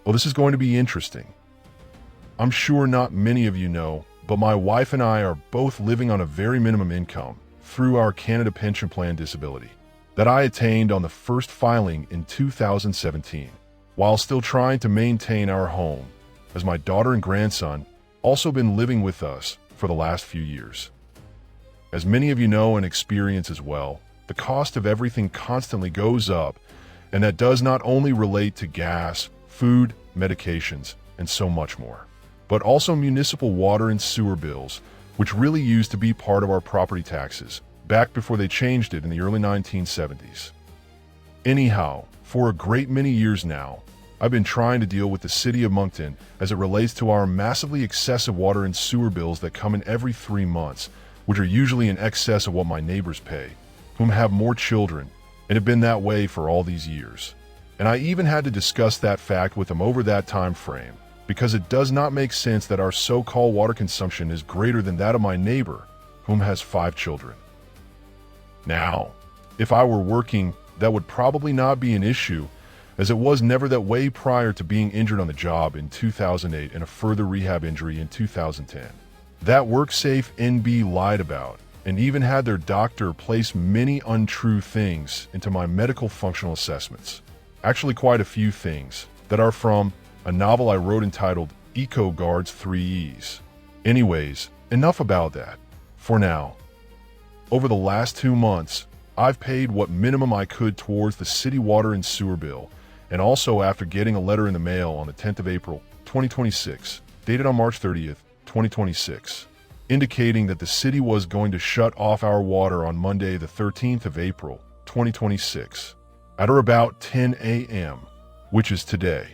Well, this is going to be interesting. I'm sure not many of you know, but my wife and I are both living on a very minimum income through our Canada Pension Plan disability that I attained on the first filing in 2017, while still trying to maintain our home, as my daughter and grandson also been living with us for the last few years. As many of you know and experience as well, the cost of everything constantly goes up, and that does not only relate to gas, food, medications, and so much more, but also municipal water and sewer bills, which really used to be part of our property taxes back before they changed it in the early 1970s. Anyhow, for a great many years now, I've been trying to deal with the City of Moncton as it relates to our massively excessive water and sewer bills that come in every 3 months, which are usually in excess of what my neighbors pay, whom have more children, and have been that way for all these years. And I even had to discuss that fact with them over that time frame, because it does not make sense that our so-called water consumption is greater than that of my neighbor, whom has 5 children. Now, if I were working, that would probably not be an issue, as it was never that way prior to being injured on the job in 2008 and a further rehab injury in 2010. That WorkSafe NB lied about, and even had their doctor place many untrue things into my medical functional assessments. Actually quite a few things that are from a novel I wrote entitled Eco Guard's 3 E's. Anyways, enough about that. For now. Over the last 2 months, I've paid what minimum I could towards the city water and sewer bill, and also after getting a letter in the mail on the 10th of April, 2026, dated on March 30th, 2026, indicating that the city was going to shut off our water on Monday the 13th of April, 2026, at or about 10 a.m., which is today.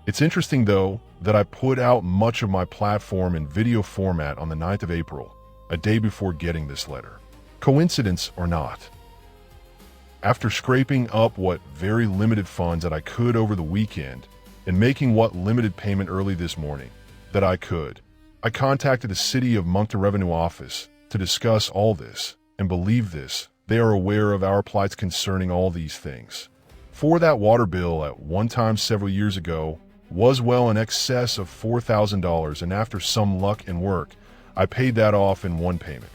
It's interesting though that I put out much of my platform in video format on the 9th of April, a day before getting this letter. Coincidence or not? After scraping up what very limited funds that I could over the weekend and making what limited payment early this morning that I could, I contacted the City of Moncton Revenue Office to discuss all this, and believe this, they are aware of our plights concerning all these things. For that water bill at one time several years ago was well in excess of $4,000, and after some luck and work, I paid that off in one payment,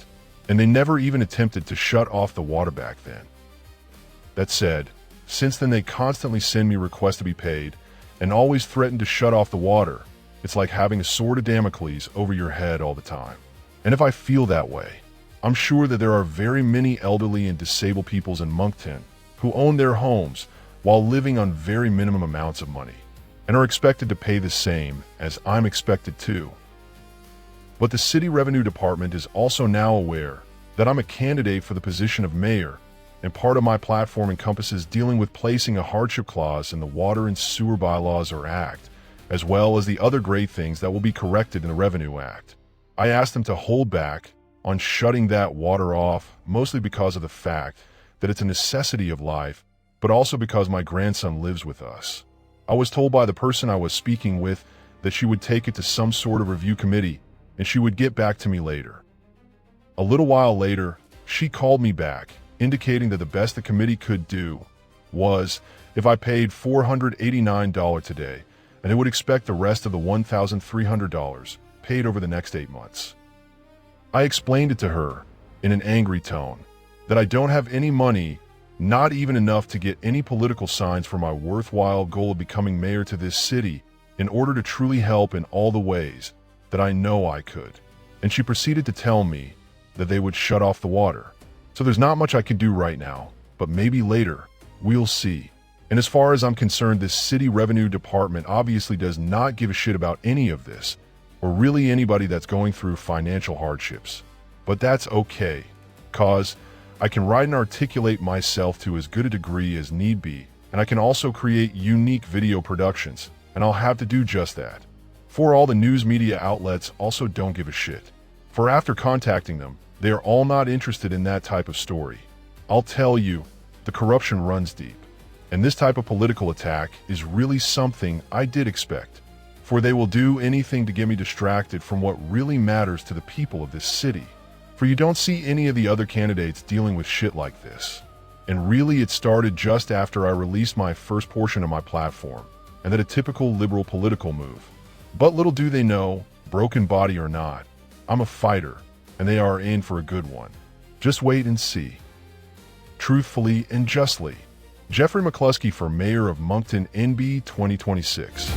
and they never even attempted to shut off the water back then. That said, since then they constantly send me requests to be paid and always threaten to shut off the water. It's like having a sword of Damocles over your head all the time. And if I feel that way, I'm sure that there are very many elderly and disabled peoples in Moncton who own their homes while living on very minimum amounts of money and are expected to pay the same as I'm expected to. But the City Revenue Department is also now aware that I'm a candidate for the position of mayor, and part of my platform encompasses dealing with placing a hardship clause in the Water and Sewer Bylaws or Act, as well as the other great things that will be corrected in the Revenue Act. I asked them to hold back on shutting that water off, mostly because of the fact that it's a necessity of life, but also because my grandson lives with us. I was told by the person I was speaking with that she would take it to some sort of review committee and she would get back to me later. A little while later, she called me back, indicating that the best the committee could do was if I paid $489 today, and they would expect the rest of the $1,300 paid over the next 8 months. I explained it to her in an angry tone that I don't have any money, not even enough to get any political signs for my worthwhile goal of becoming mayor to this city in order to truly help in all the ways that I know I could. And she proceeded to tell me that they would shut off the water. So there's not much I can do right now, but maybe later, we'll see. And as far as I'm concerned, this City Revenue Department obviously does not give a shit about any of this, or really anybody that's going through financial hardships. But that's okay, cause I can write and articulate myself to as good a degree as need be, and I can also create unique video productions, and I'll have to do just that. For all the news media outlets also don't give a shit. For after contacting them, they are all not interested in that type of story. I'll tell you, the corruption runs deep. And this type of political attack is really something I did expect. For they will do anything to get me distracted from what really matters to the people of this city. For you don't see any of the other candidates dealing with shit like this. And really it started just after I released my first portion of my platform. and that a typical liberal political move. But little do they know, broken body or not, I'm a fighter, and they are in for a good one. Just wait and see. Truthfully and justly, Jeffrey McCluskey for Mayor of Moncton, NB 2026.